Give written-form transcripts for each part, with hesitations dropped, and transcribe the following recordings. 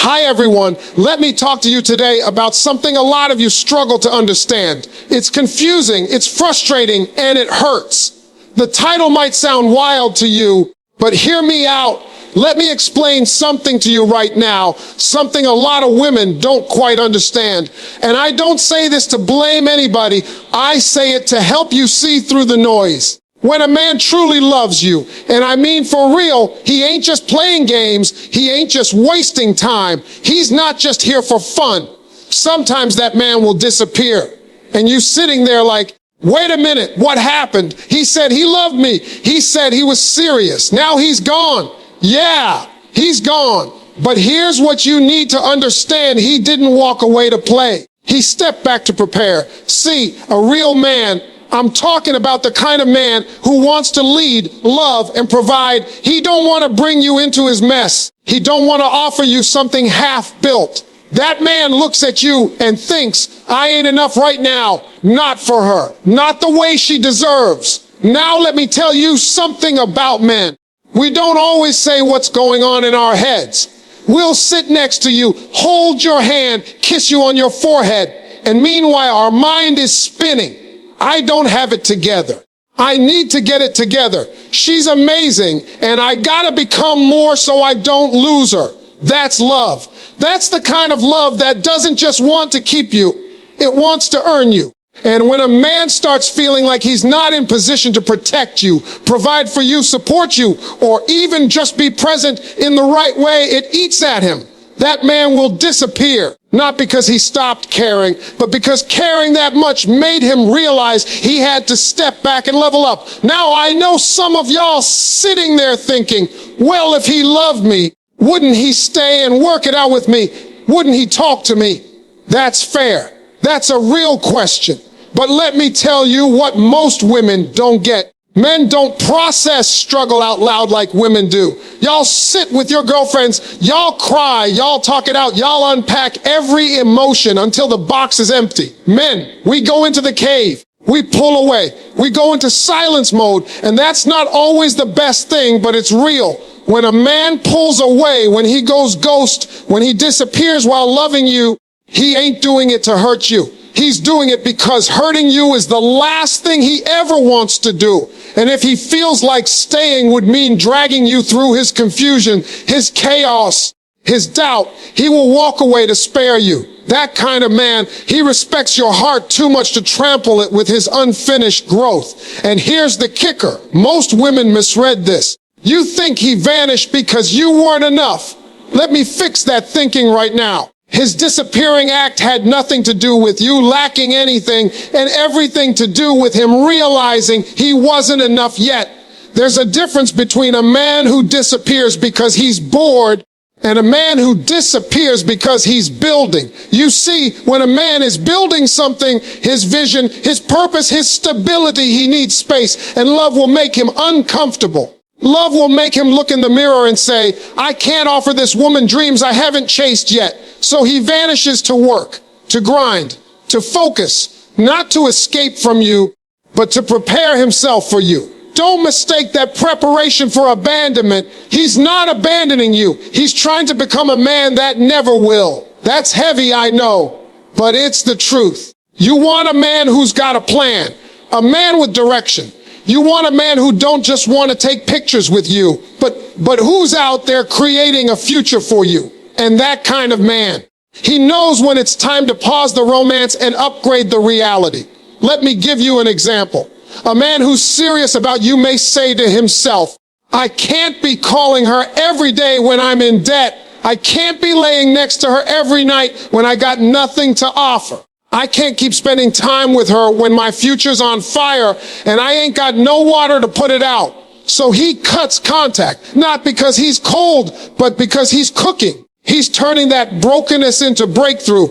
Hi everyone, let me talk to you today about something a lot of you struggle to understand. It's confusing, it's frustrating, and it hurts. The title might sound wild to you, but hear me out. Let me explain something to you right now, something a lot of women don't quite understand. And I don't say this to blame anybody, I say it to help you see through the noise. When a man truly loves you, and I mean for real, he ain't just playing games, he ain't just wasting time, he's not just here for fun. Sometimes that man will disappear, and you sitting there like, wait a minute, what happened? He said he loved me, he said he was serious, now he's gone. Yeah, he's gone. But here's what you need to understand, he didn't walk away to play. He stepped back to prepare. See, a real man, I'm talking about the kind of man who wants to lead, love, and provide. He don't want to bring you into his mess. He don't want to offer you something half-built. That man looks at you and thinks, I ain't enough right now. Not for her. Not the way she deserves. Now let me tell you something about men. We don't always say what's going on in our heads. We'll sit next to you, hold your hand, kiss you on your forehead, and meanwhile our mind is spinning. I don't have it together. I need to get it together. She's amazing, and I gotta become more so I don't lose her. That's love. That's the kind of love that doesn't just want to keep you, it wants to earn you. And when a man starts feeling like he's not in position to protect you, provide for you, support you, or even just be present in the right way, it eats at him. That man will disappear, not because he stopped caring, but because caring that much made him realize he had to step back and level up. Now I know some of y'all sitting there thinking, well, if he loved me, wouldn't he stay and work it out with me? Wouldn't he talk to me? That's fair. That's a real question. But let me tell you what most women don't get. Men don't process struggle out loud like women do. Y'all sit with your girlfriends, y'all cry, y'all talk it out, y'all unpack every emotion until the box is empty. Men, we go into the cave, we pull away, we go into silence mode, and that's not always the best thing, but it's real. When a man pulls away, when he goes ghost, when he disappears while loving you, he ain't doing it to hurt you. He's doing it because hurting you is the last thing he ever wants to do. And if he feels like staying would mean dragging you through his confusion, his chaos, his doubt, he will walk away to spare you. That kind of man, he respects your heart too much to trample it with his unfinished growth. And here's the kicker. Most women misread this. You think he vanished because you weren't enough. Let me fix that thinking right now. His disappearing act had nothing to do with you lacking anything and everything to do with him realizing he wasn't enough yet. There's a difference between a man who disappears because he's bored and a man who disappears because he's building. You see, when a man is building something, his vision, his purpose, his stability, he needs space, and love will make him uncomfortable. Love will make him look in the mirror and say, I can't offer this woman dreams I haven't chased yet. So he vanishes to work, to grind, to focus, not to escape from you, but to prepare himself for you. Don't mistake that preparation for abandonment. He's not abandoning you. He's trying to become a man that never will. That's heavy, I know, but it's the truth. You want a man who's got a plan, a man with direction. You want a man who don't just want to take pictures with you, but who's out there creating a future for you. And that kind of man, he knows when it's time to pause the romance and upgrade the reality. Let me give you an example. A man who's serious about you may say to himself, I can't be calling her every day when I'm in debt. I can't be laying next to her every night when I got nothing to offer. I can't keep spending time with her when my future's on fire and I ain't got no water to put it out. So he cuts contact, not because he's cold, but because he's cooking. He's turning that brokenness into breakthrough.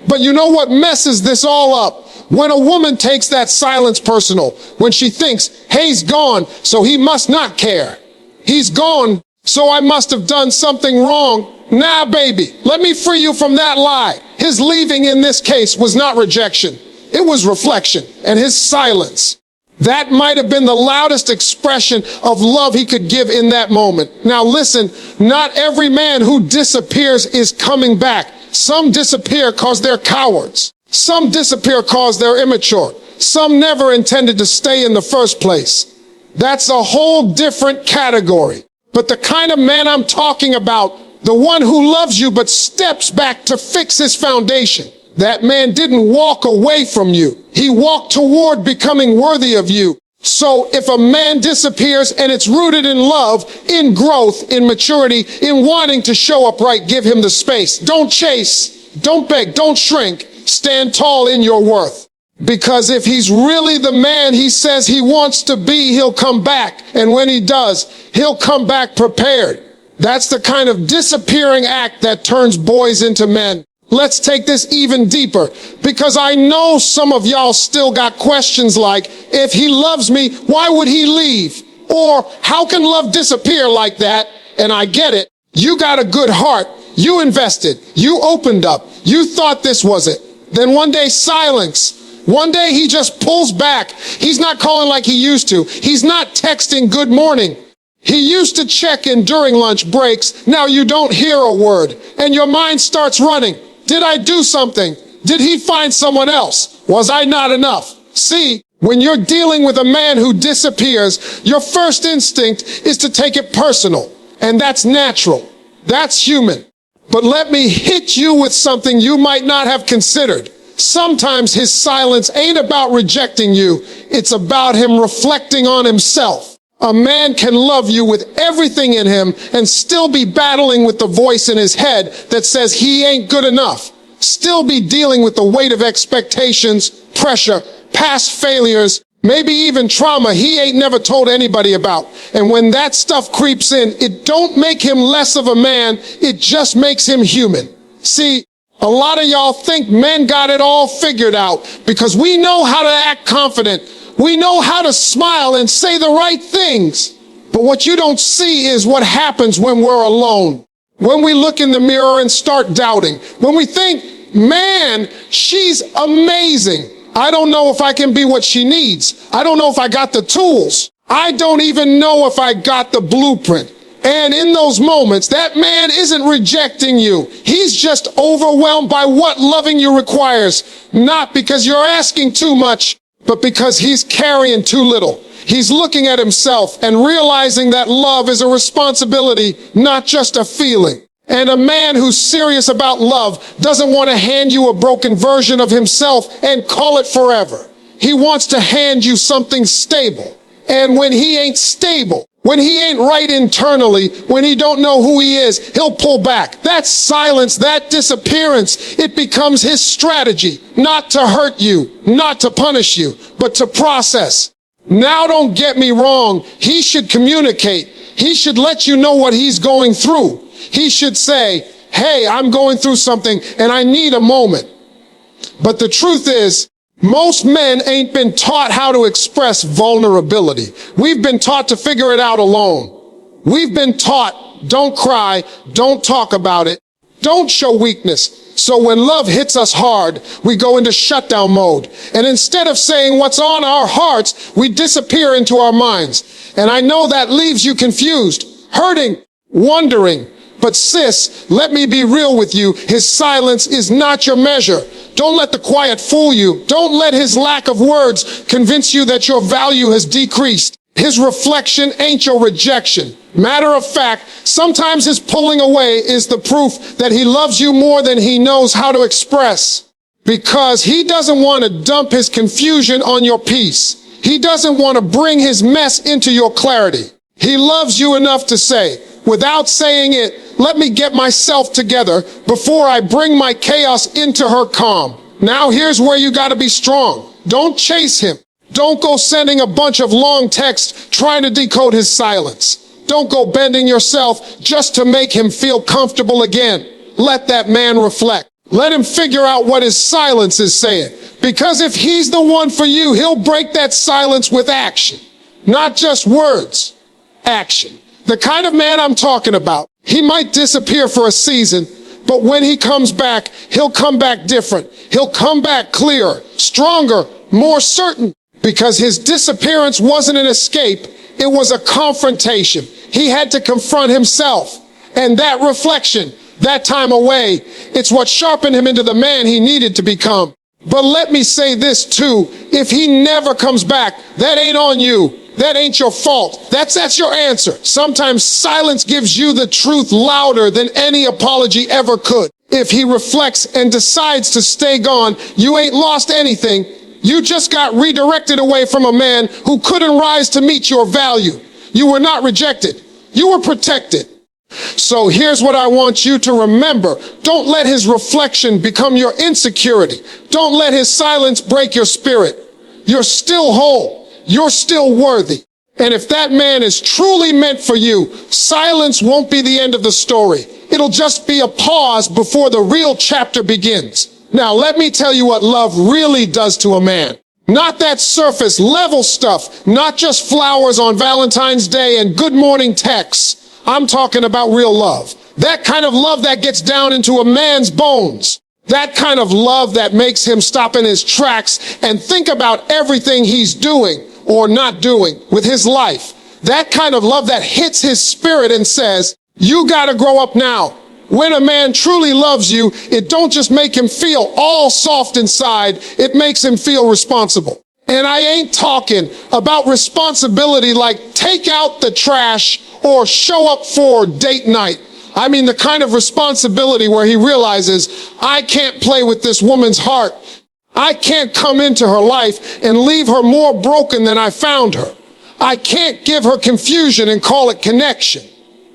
But you know what messes this all up? When a woman takes that silence personal, when she thinks, hey, he's gone, so he must not care. He's gone, so I must have done something wrong. Nah, baby, let me free you from that lie. His leaving in this case was not rejection. It was reflection, and his silence, That might have been the loudest expression of love he could give in that moment. Now listen, not every man who disappears is coming back. Some disappear because they're cowards. Some disappear because they're immature. Some never intended to stay in the first place. That's a whole different category. But the kind of man I'm talking about, the one who loves you but steps back to fix his foundation. That man didn't walk away from you. He walked toward becoming worthy of you. So if a man disappears and it's rooted in love, in growth, in maturity, in wanting to show up right, give him the space. Don't chase, don't beg, don't shrink. Stand tall in your worth. Because if he's really the man he says he wants to be, he'll come back. And when he does, he'll come back prepared. That's the kind of disappearing act that turns boys into men. Let's take this even deeper, because I know some of y'all still got questions like, if he loves me, why would he leave? Or how can love disappear like that? And I get it. You got a good heart. You invested. You opened up. You thought this was it. Then one day, silence. One day he just pulls back. He's not calling like he used to. He's not texting good morning. He used to check in during lunch breaks. Now you don't hear a word, and your mind starts running. Did I do something? Did he find someone else? Was I not enough? See, when you're dealing with a man who disappears, your first instinct is to take it personal. And that's natural. That's human. But let me hit you with something you might not have considered. Sometimes his silence ain't about rejecting you. It's about him reflecting on himself. A man can love you with everything in him and still be battling with the voice in his head that says he ain't good enough. Still be dealing with the weight of expectations, pressure, past failures, maybe even trauma he ain't never told anybody about. And when that stuff creeps in, it don't make him less of a man, it just makes him human. See, a lot of y'all think men got it all figured out because we know how to act confident. We know how to smile and say the right things. But what you don't see is what happens when we're alone. When we look in the mirror and start doubting. When we think, man, she's amazing. I don't know if I can be what she needs. I don't know if I got the tools. I don't even know if I got the blueprint. And in those moments, that man isn't rejecting you. He's just overwhelmed by what loving you requires. Not because you're asking too much, but because he's carrying too little. He's looking at himself and realizing that love is a responsibility, not just a feeling. And a man who's serious about love doesn't want to hand you a broken version of himself and call it forever. He wants to hand you something stable. And when he ain't stable, when he ain't right internally, when he don't know who he is, he'll pull back. That silence, that disappearance, it becomes his strategy, not to hurt you, not to punish you, but to process. Now don't get me wrong, he should communicate. He should let you know what he's going through. He should say, hey, I'm going through something and I need a moment. But the truth is, most men ain't been taught how to express vulnerability. We've been taught to figure it out alone. We've been taught, don't cry, don't talk about it, don't show weakness. So when love hits us hard, we go into shutdown mode. And instead of saying what's on our hearts, we disappear into our minds. And I know that leaves you confused, hurting, wondering. But sis, let me be real with you. His silence is not your measure. Don't let the quiet fool you. Don't let his lack of words convince you that your value has decreased. His reflection ain't your rejection. Matter of fact, sometimes his pulling away is the proof that he loves you more than he knows how to express. Because he doesn't want to dump his confusion on your peace. He doesn't want to bring his mess into your clarity. He loves you enough to say, without saying it, let me get myself together before I bring my chaos into her calm. Now here's where you gotta be strong. Don't chase him. Don't go sending a bunch of long texts trying to decode his silence. Don't go bending yourself just to make him feel comfortable again. Let that man reflect. Let him figure out what his silence is saying. Because if he's the one for you, he'll break that silence with action. Not just words. Action. The kind of man I'm talking about. He might disappear for a season, but when he comes back, he'll come back different. He'll come back clearer, stronger, more certain. because his disappearance wasn't an escape, it was a confrontation. He had to confront himself. And that reflection, that time away, it's what sharpened him into the man he needed to become. But let me say this too, if he never comes back, that ain't on you. That ain't your fault. That's your answer. Sometimes silence gives you the truth louder than any apology ever could. If he reflects and decides to stay gone, you ain't lost anything. You just got redirected away from a man who couldn't rise to meet your value. You were not rejected. You were protected. So here's what I want you to remember. Don't let his reflection become your insecurity. Don't let his silence break your spirit. You're still whole. You're still worthy. And if that man is truly meant for you, silence won't be the end of the story. It'll just be a pause before the real chapter begins. Now, let me tell you what love really does to a man. Not that surface level stuff, not just flowers on Valentine's Day and good morning texts. I'm talking about real love. That kind of love that gets down into a man's bones. That kind of love that makes him stop in his tracks and think about everything he's doing or not doing with his life. That kind of love that hits his spirit and says, you gotta grow up now. When a man truly loves you, it don't just make him feel all soft inside, it makes him feel responsible. And I ain't talking about responsibility like take out the trash or show up for date night. I mean the kind of responsibility where he realizes, I can't play with this woman's heart. I can't come into her life and leave her more broken than I found her. I can't give her confusion and call it connection.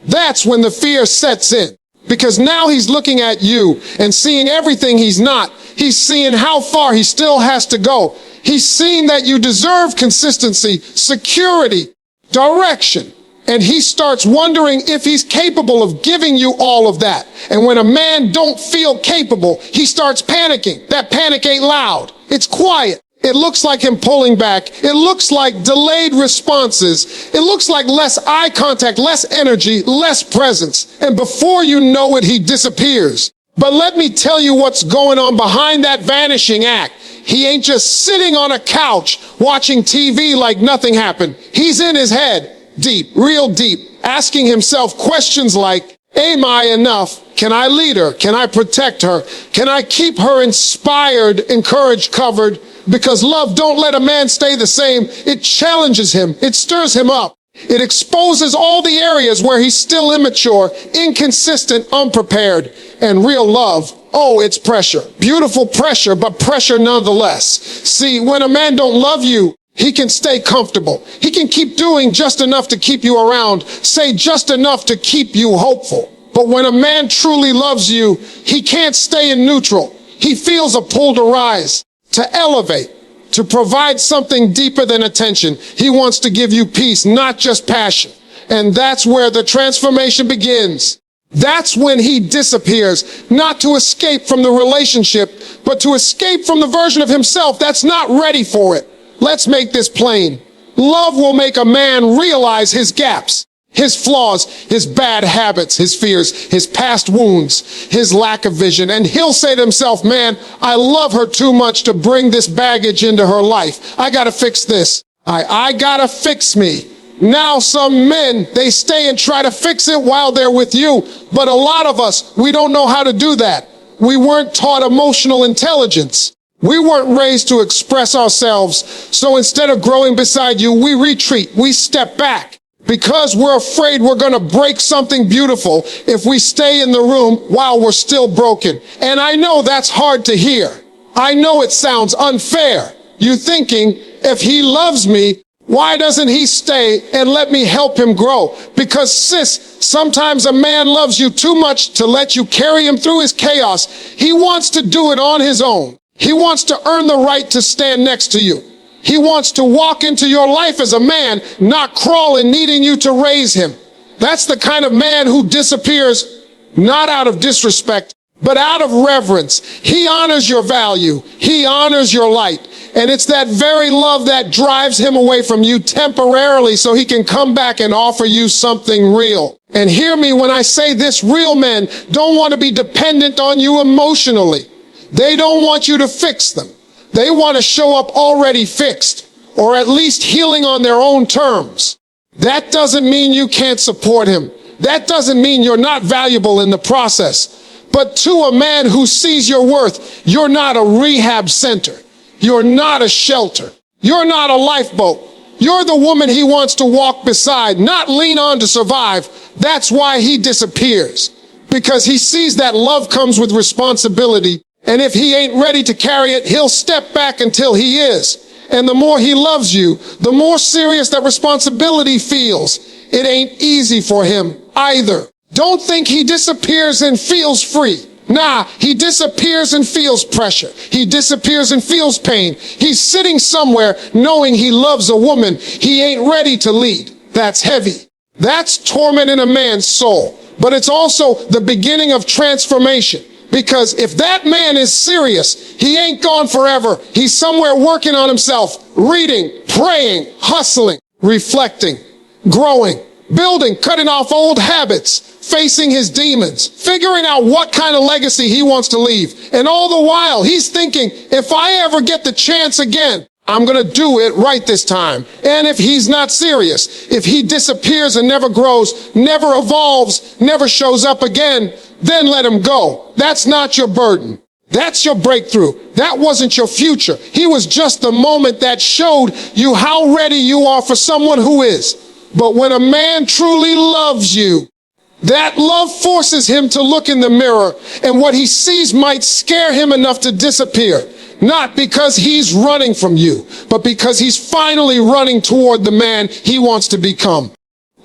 That's when the fear sets in. Because now he's looking at you and seeing everything he's not. He's seeing how far he still has to go. He's seeing that you deserve consistency, security, direction. And he starts wondering if he's capable of giving you all of that. And when a man don't feel capable, he starts panicking. That panic ain't loud. It's quiet. It looks like him pulling back. It looks like delayed responses. It looks like less eye contact, less energy, less presence. And before you know it, he disappears. But let me tell you what's going on behind that vanishing act. He ain't just sitting on a couch watching TV like nothing happened. He's in his head. Deep, real deep, asking himself questions like, am I enough? Can I lead her? Can I protect her? Can I keep her inspired, encouraged, covered? Because love don't let a man stay the same. It challenges him. It stirs him up. It exposes all the areas where he's still immature, inconsistent, unprepared. And real love, oh, it's pressure. Beautiful pressure, but pressure nonetheless. See, when a man don't love you, he can stay comfortable. He can keep doing just enough to keep you around, say just enough to keep you hopeful. But when a man truly loves you, he can't stay in neutral. He feels a pull to rise, to elevate, to provide something deeper than attention. He wants to give you peace, not just passion. And that's where the transformation begins. That's when he disappears, not to escape from the relationship, but to escape from the version of himself that's not ready for it. Let's make this plain. Love will make a man realize his gaps, his flaws, his bad habits, his fears, his past wounds, his lack of vision. And he'll say to himself, man, I love her too much to bring this baggage into her life. I gotta fix this. I gotta fix me. Now some men, they stay and try to fix it while they're with you. But a lot of us, we don't know how to do that. We weren't taught emotional intelligence. We weren't raised to express ourselves, so instead of growing beside you, we retreat, we step back, because we're afraid we're gonna break something beautiful if we stay in the room while we're still broken. And I know that's hard to hear. I know it sounds unfair. You're thinking, if he loves me, why doesn't he stay and let me help him grow? Because sis, sometimes a man loves you too much to let you carry him through his chaos. He wants to do it on his own. He wants to earn the right to stand next to you. He wants to walk into your life as a man, not crawl in needing you to raise him. That's the kind of man who disappears, not out of disrespect, but out of reverence. He honors your value. He honors your light. And it's that very love that drives him away from you temporarily so he can come back and offer you something real. And hear me when I say this, real men don't want to be dependent on you emotionally. They don't want you to fix them. They want to show up already fixed, or at least healing on their own terms. That doesn't mean you can't support him. That doesn't mean you're not valuable in the process. But to a man who sees your worth, you're not a rehab center. You're not a shelter. You're not a lifeboat. You're the woman he wants to walk beside, not lean on to survive. That's why he disappears. Because he sees that love comes with responsibility. And if he ain't ready to carry it, he'll step back until he is. And the more he loves you, the more serious that responsibility feels. It ain't easy for him either. Don't think he disappears and feels free. Nah, he disappears and feels pressure. He disappears and feels pain. He's sitting somewhere knowing he loves a woman he ain't ready to lead. That's heavy. That's torment in a man's soul. But it's also the beginning of transformation. Because if that man is serious, he ain't gone forever. He's somewhere working on himself, reading, praying, hustling, reflecting, growing, building, cutting off old habits, facing his demons, figuring out what kind of legacy he wants to leave. And all the while, he's thinking, if I ever get the chance again, I'm going to do it right this time. And if he's not serious, if he disappears and never grows, never evolves, never shows up again, then let him go. That's not your burden. That's your breakthrough. That wasn't your future. He was just the moment that showed you how ready you are for someone who is. But when a man truly loves you, that love forces him to look in the mirror, and what he sees might scare him enough to disappear. Not because he's running from you, but because he's finally running toward the man he wants to become.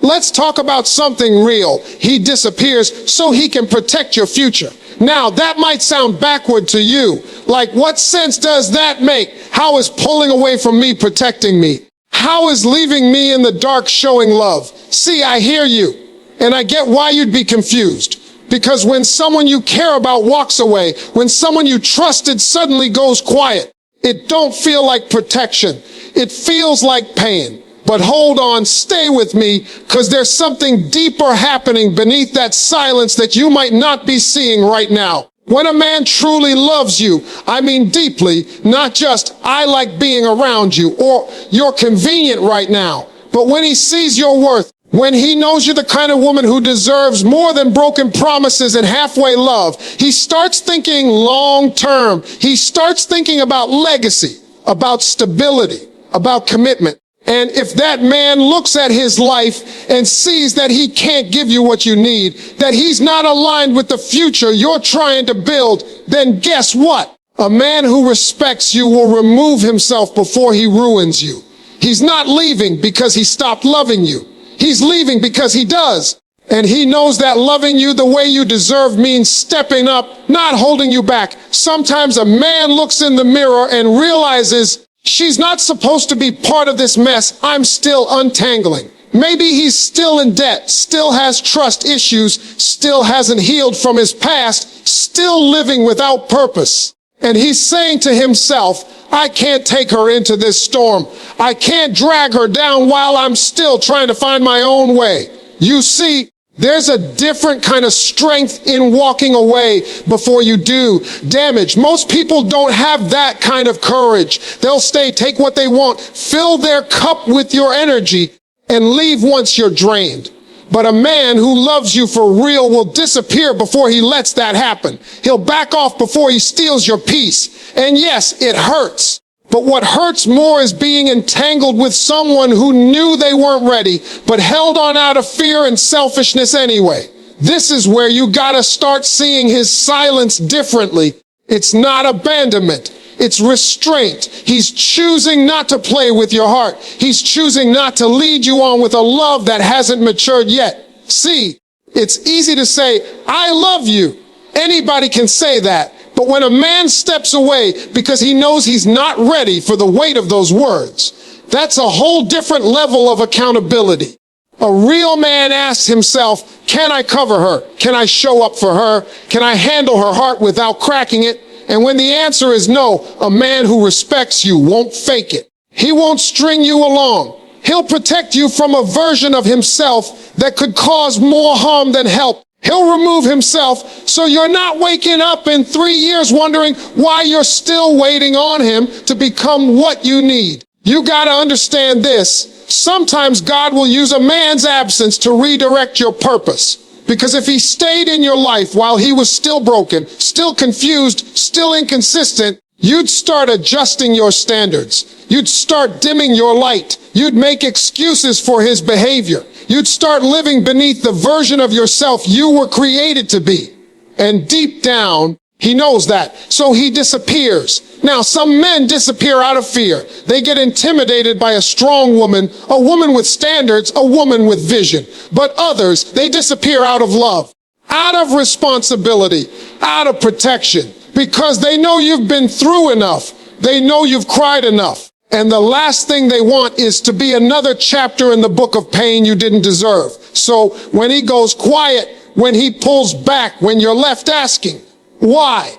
Let's talk about something real. He disappears so he can protect your future. Now, that might sound backward to you. Like, what sense does that make? How is pulling away from me protecting me? How is leaving me in the dark showing love? See, I hear you, and I get why you'd be confused. Because when someone you care about walks away, when someone you trusted suddenly goes quiet, it don't feel like protection. It feels like pain. But hold on, stay with me, because there's something deeper happening beneath that silence that you might not be seeing right now. When a man truly loves you, I mean deeply, not just, I like being around you, or you're convenient right now, but when he sees your worth, when he knows you're the kind of woman who deserves more than broken promises and halfway love, he starts thinking long term. He starts thinking about legacy, about stability, about commitment. And if that man looks at his life and sees that he can't give you what you need, that he's not aligned with the future you're trying to build, then guess what? A man who respects you will remove himself before he ruins you. He's not leaving because he stopped loving you. He's leaving because he does. And he knows that loving you the way you deserve means stepping up, not holding you back. Sometimes a man looks in the mirror and realizes, she's not supposed to be part of this mess I'm still untangling. Maybe he's still in debt, still has trust issues, still hasn't healed from his past, still living without purpose. And he's saying to himself, I can't take her into this storm. I can't drag her down while I'm still trying to find my own way. You see, there's a different kind of strength in walking away before you do damage. Most people don't have that kind of courage. They'll stay, take what they want, fill their cup with your energy, and leave once you're drained. But a man who loves you for real will disappear before he lets that happen. He'll back off before he steals your peace. And yes, it hurts. But what hurts more is being entangled with someone who knew they weren't ready, but held on out of fear and selfishness anyway. This is where you gotta start seeing his silence differently. It's not abandonment. It's restraint. He's choosing not to play with your heart. He's choosing not to lead you on with a love that hasn't matured yet. See, it's easy to say, I love you. Anybody can say that. But when a man steps away because he knows he's not ready for the weight of those words, that's a whole different level of accountability. A real man asks himself, can I cover her? Can I show up for her? Can I handle her heart without cracking it? And when the answer is no, a man who respects you won't fake it. He won't string you along. He'll protect you from a version of himself that could cause more harm than help. He'll remove himself so you're not waking up in 3 years wondering why you're still waiting on him to become what you need. You gotta understand this. Sometimes God will use a man's absence to redirect your purpose. Because if he stayed in your life while he was still broken, still confused, still inconsistent, you'd start adjusting your standards. You'd start dimming your light. You'd make excuses for his behavior. You'd start living beneath the version of yourself you were created to be. And deep down, he knows that. So he disappears. Now, some men disappear out of fear. They get intimidated by a strong woman, a woman with standards, a woman with vision. But others, they disappear out of love, out of responsibility, out of protection, because they know you've been through enough. They know you've cried enough. And the last thing they want is to be another chapter in the book of pain you didn't deserve. So when he goes quiet, when he pulls back, when you're left asking, why?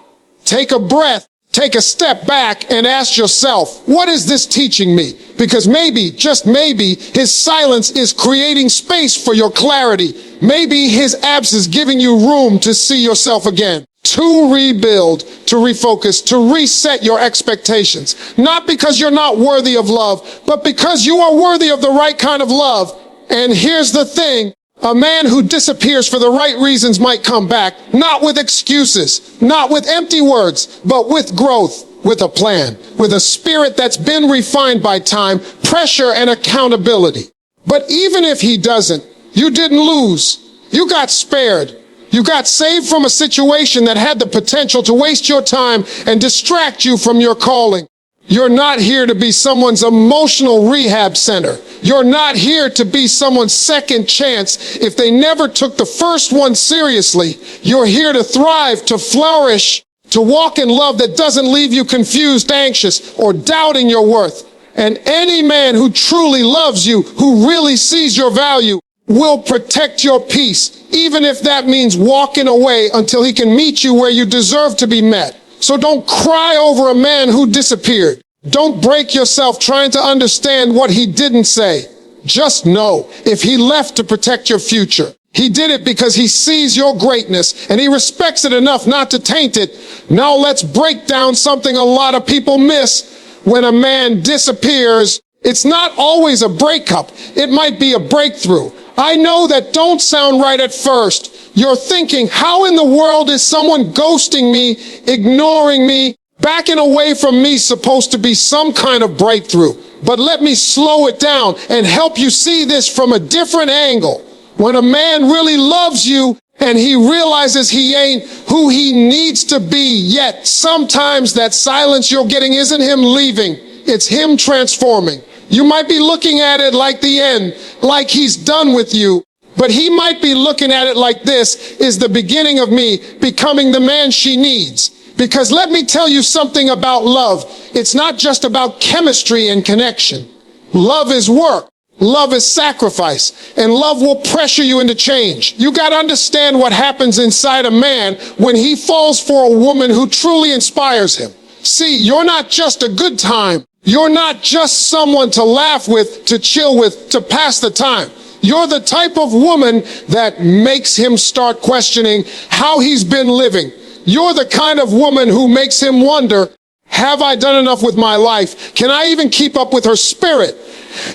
Take a breath, take a step back and ask yourself, what is this teaching me? Because maybe, just maybe, his silence is creating space for your clarity. Maybe his absence is giving you room to see yourself again, to rebuild, to refocus, to reset your expectations. Not because you're not worthy of love, but because you are worthy of the right kind of love. And here's the thing. A man who disappears for the right reasons might come back, not with excuses, not with empty words, but with growth, with a plan, with a spirit that's been refined by time, pressure, and accountability. But even if he doesn't, you didn't lose. You got spared. You got saved from a situation that had the potential to waste your time and distract you from your calling. You're not here to be someone's emotional rehab center. You're not here to be someone's second chance if they never took the first one seriously. You're here to thrive, to flourish, to walk in love that doesn't leave you confused, anxious, or doubting your worth. And any man who truly loves you, who really sees your value, will protect your peace, even if that means walking away until he can meet you where you deserve to be met. So don't cry over a man who disappeared. Don't break yourself trying to understand what he didn't say. Just know, if he left to protect your future, he did it because he sees your greatness and he respects it enough not to taint it. Now let's break down something a lot of people miss. When a man disappears, it's not always a breakup. It might be a breakthrough. I know that don't sound right at first. You're thinking, how in the world is someone ghosting me, ignoring me, backing away from me supposed to be some kind of breakthrough? But let me slow it down and help you see this from a different angle. When a man really loves you and he realizes he ain't who he needs to be yet, sometimes that silence you're getting isn't him leaving, it's him transforming. You might be looking at it like the end, like he's done with you. But he might be looking at it like this is the beginning of me becoming the man she needs. Because let me tell you something about love. It's not just about chemistry and connection. Love is work. Love is sacrifice. And love will pressure you into change. You got to understand what happens inside a man when he falls for a woman who truly inspires him. See, you're not just a good time. You're not just someone to laugh with, to chill with, to pass the time. You're the type of woman that makes him start questioning how he's been living. You're the kind of woman who makes him wonder, have I done enough with my life? Can I even keep up with her spirit?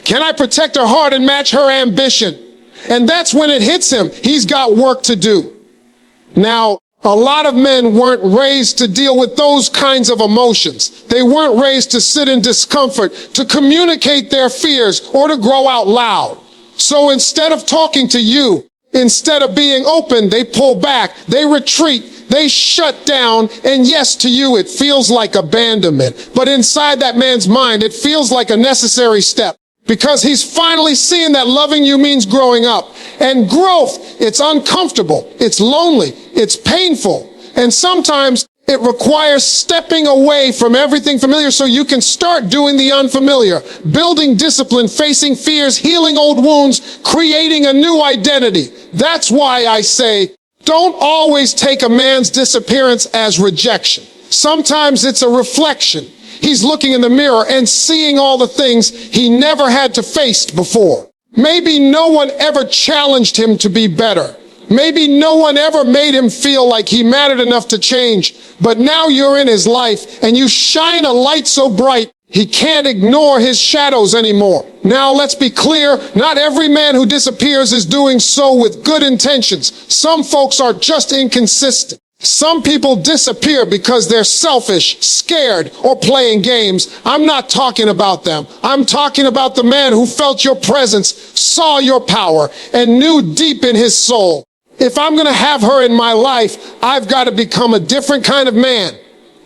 Can I protect her heart and match her ambition? And that's when it hits him. He's got work to do. Now, a lot of men weren't raised to deal with those kinds of emotions. They weren't raised to sit in discomfort, to communicate their fears, or to grow out loud. So instead of talking to you, instead of being open, they pull back, they retreat, they shut down, and yes, to you, it feels like abandonment. But inside that man's mind, it feels like a necessary step. Because he's finally seeing that loving you means growing up. And growth, it's uncomfortable, it's lonely, it's painful. And sometimes it requires stepping away from everything familiar so you can start doing the unfamiliar, building discipline, facing fears, healing old wounds, creating a new identity. That's why I say, don't always take a man's disappearance as rejection. Sometimes it's a reflection. He's looking in the mirror and seeing all the things he never had to face before. Maybe no one ever challenged him to be better. Maybe no one ever made him feel like he mattered enough to change. But now you're in his life and you shine a light so bright, He can't ignore his shadows anymore. Now let's be clear, not every man who disappears is doing so with good intentions. Some folks are just inconsistent. Some people disappear because they're selfish, scared, or playing games. I'm not talking about them. I'm talking about the man who felt your presence, saw your power, and knew deep in his soul, if I'm going to have her in my life, I've got to become a different kind of man.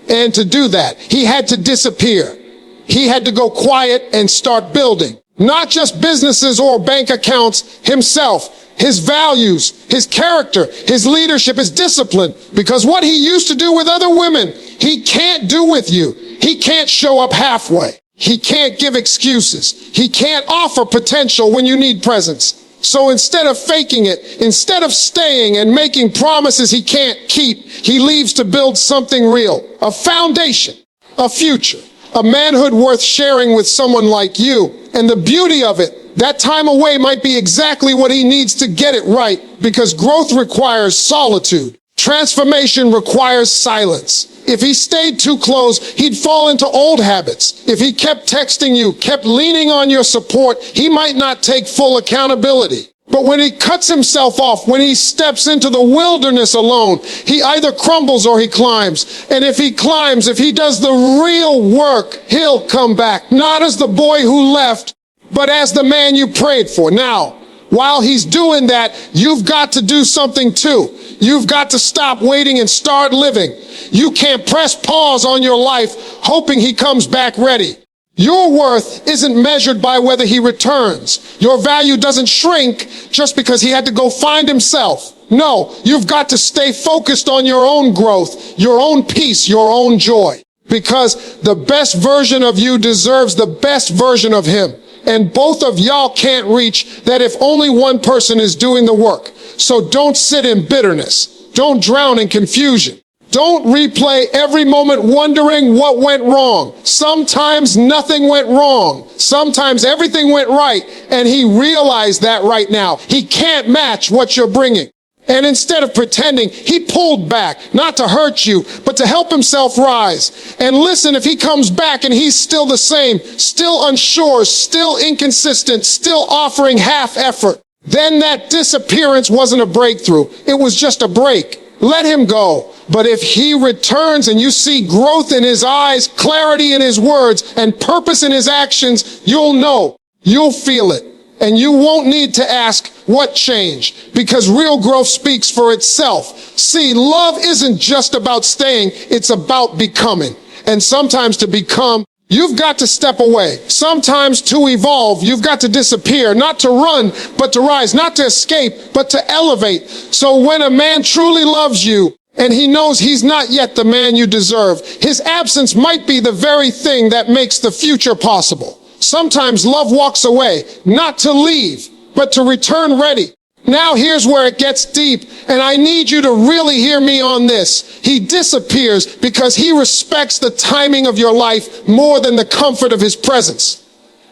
And to do that, he had to disappear. He had to go quiet and start building. Not just businesses or bank accounts, himself, his values, his character, his leadership, his discipline. Because what he used to do with other women, he can't do with you. He can't show up halfway. He can't give excuses. He can't offer potential when you need presence. So instead of faking it, instead of staying and making promises he can't keep, he leaves to build something real, a foundation, a future. A manhood worth sharing with someone like you. And the beauty of it, that time away might be exactly what he needs to get it right, because growth requires solitude. Transformation requires silence. If he stayed too close, he'd fall into old habits. If he kept texting you, kept leaning on your support, he might not take full accountability. But when he cuts himself off, when he steps into the wilderness alone, he either crumbles or he climbs. And if he climbs, if he does the real work, he'll come back, not as the boy who left, but as the man you prayed for. Now, while he's doing that, you've got to do something too. You've got to stop waiting and start living. You can't press pause on your life hoping he comes back ready. Your worth isn't measured by whether he returns. Your value doesn't shrink just because he had to go find himself. No, you've got to stay focused on your own growth, your own peace, your own joy. Because the best version of you deserves the best version of him. And both of y'all can't reach that if only one person is doing the work. So don't sit in bitterness. Don't drown in confusion. Don't replay every moment wondering what went wrong. Sometimes nothing went wrong. Sometimes everything went right, and he realized that right now. He can't match what you're bringing. And instead of pretending, he pulled back, not to hurt you, but to help himself rise. And listen, if he comes back and he's still the same, still unsure, still inconsistent, still offering half effort, then that disappearance wasn't a breakthrough. It was just a break. Let him go. But if he returns and you see growth in his eyes, clarity in his words, and purpose in his actions, you'll know, you'll feel it. And you won't need to ask what changed, because real growth speaks for itself. See, love isn't just about staying, it's about becoming. And sometimes to become, you've got to step away. Sometimes to evolve, you've got to disappear, not to run, but to rise, not to escape, but to elevate. So when a man truly loves you, and he knows he's not yet the man you deserve, his absence might be the very thing that makes the future possible. Sometimes love walks away, not to leave, but to return ready. Now here's where it gets deep, and I need you to really hear me on this. He disappears because he respects the timing of your life more than the comfort of his presence.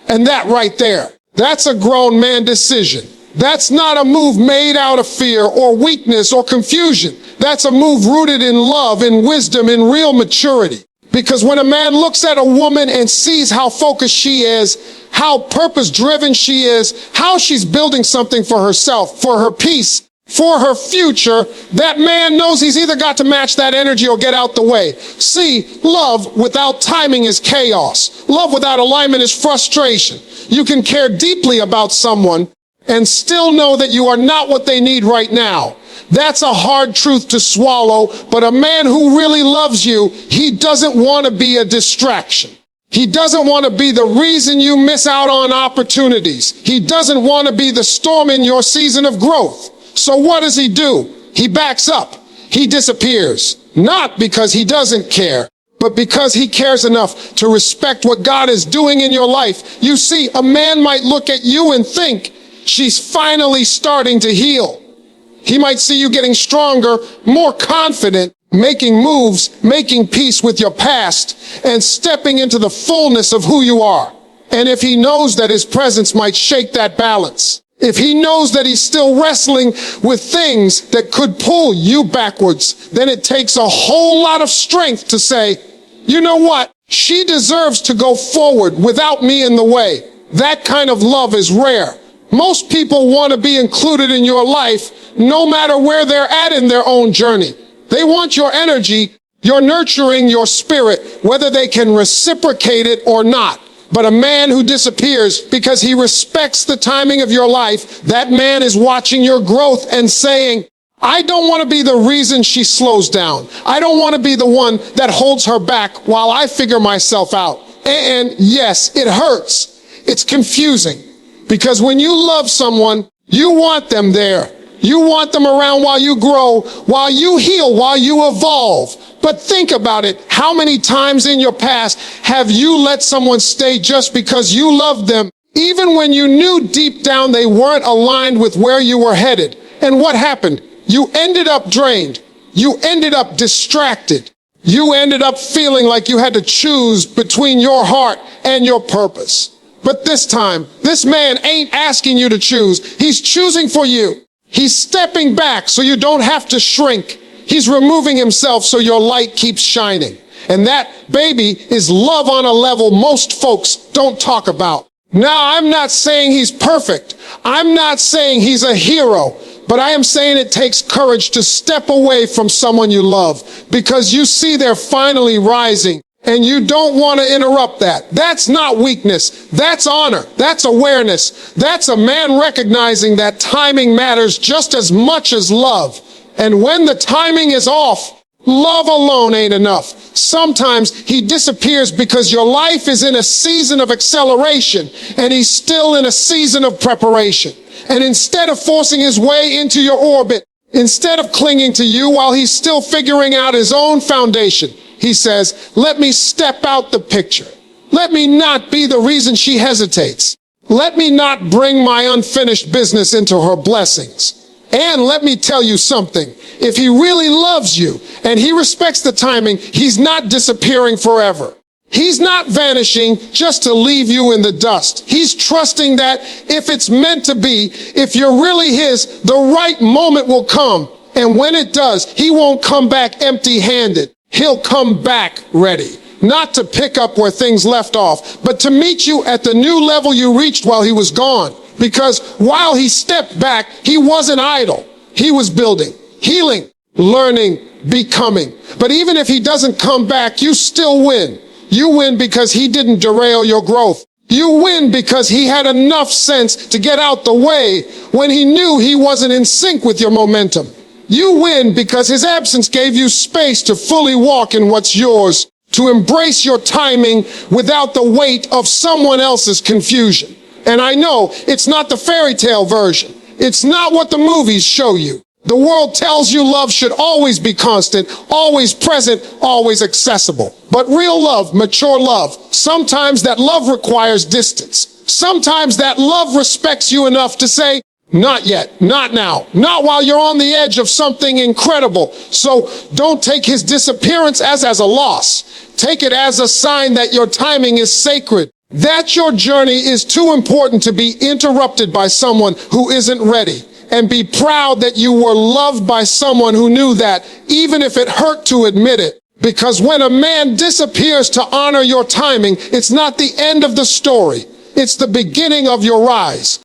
And that right there, that's a grown man decision. That's not a move made out of fear or weakness or confusion. That's a move rooted in love, in wisdom, in real maturity. Because when a man looks at a woman and sees how focused she is, how purpose-driven she is, how she's building something for herself, for her peace, for her future, that man knows he's either got to match that energy or get out the way. See, love without timing is chaos. Love without alignment is frustration. You can care deeply about someone and still know that you are not what they need right now. That's a hard truth to swallow, but a man who really loves you, he doesn't want to be a distraction. He doesn't want to be the reason you miss out on opportunities. He doesn't want to be the storm in your season of growth. So what does he do? He backs up. He disappears. Not because he doesn't care, but because he cares enough to respect what God is doing in your life. You see, a man might look at you and think, she's finally starting to heal. He might see you getting stronger, more confident, making moves, making peace with your past, and stepping into the fullness of who you are. And if he knows that his presence might shake that balance, if he knows that he's still wrestling with things that could pull you backwards, then it takes a whole lot of strength to say, you know what? She deserves to go forward without me in the way. That kind of love is rare. Most people want to be included in your life, no matter where they're at in their own journey. They want your energy, your nurturing, your spirit, whether they can reciprocate it or not. But a man who disappears because he respects the timing of your life, that man is watching your growth and saying, I don't want to be the reason she slows down. I don't want to be the one that holds her back while I figure myself out. And yes, it hurts. It's confusing. Because when you love someone, you want them there. You want them around while you grow, while you heal, while you evolve. But think about it. How many times in your past have you let someone stay just because you loved them, even when you knew deep down they weren't aligned with where you were headed? And what happened? You ended up drained. You ended up distracted. You ended up feeling like you had to choose between your heart and your purpose. But this time, this man ain't asking you to choose. He's choosing for you. He's stepping back so you don't have to shrink. He's removing himself so your light keeps shining. And that, baby, is love on a level most folks don't talk about. Now, I'm not saying he's perfect. I'm not saying he's a hero. But I am saying it takes courage to step away from someone you love because you see they're finally rising and you don't want to interrupt that. That's not weakness. That's honor. That's awareness. That's a man recognizing that timing matters just as much as love. And when the timing is off, love alone ain't enough. Sometimes he disappears because your life is in a season of acceleration and he's still in a season of preparation. And instead of forcing his way into your orbit, instead of clinging to you while he's still figuring out his own foundation, he says, let me step out the picture. Let me not be the reason she hesitates. Let me not bring my unfinished business into her blessings. And let me tell you something. If he really loves you and he respects the timing, he's not disappearing forever. He's not vanishing just to leave you in the dust. He's trusting that if it's meant to be, if you're really his, the right moment will come. And when it does, he won't come back empty-handed. He'll come back ready. Not to pick up where things left off, but to meet you at the new level you reached while he was gone. Because while he stepped back, he wasn't idle. He was building, healing, learning, becoming. But even if he doesn't come back, you still win. You win because he didn't derail your growth. You win because he had enough sense to get out the way when he knew he wasn't in sync with your momentum. You win because his absence gave you space to fully walk in what's yours, to embrace your timing without the weight of someone else's confusion. And I know it's not the fairy tale version. It's not what the movies show you. The world tells you love should always be constant, always present, always accessible. But real love, mature love, sometimes that love requires distance. Sometimes that love respects you enough to say, not yet, not now, not while you're on the edge of something incredible. So don't take his disappearance as a loss. Take it as a sign that your timing is sacred, that your journey is too important to be interrupted by someone who isn't ready. And be proud that you were loved by someone who knew that, even if it hurt to admit it. Because when a man disappears to honor your timing, it's not the end of the story. It's the beginning of your rise.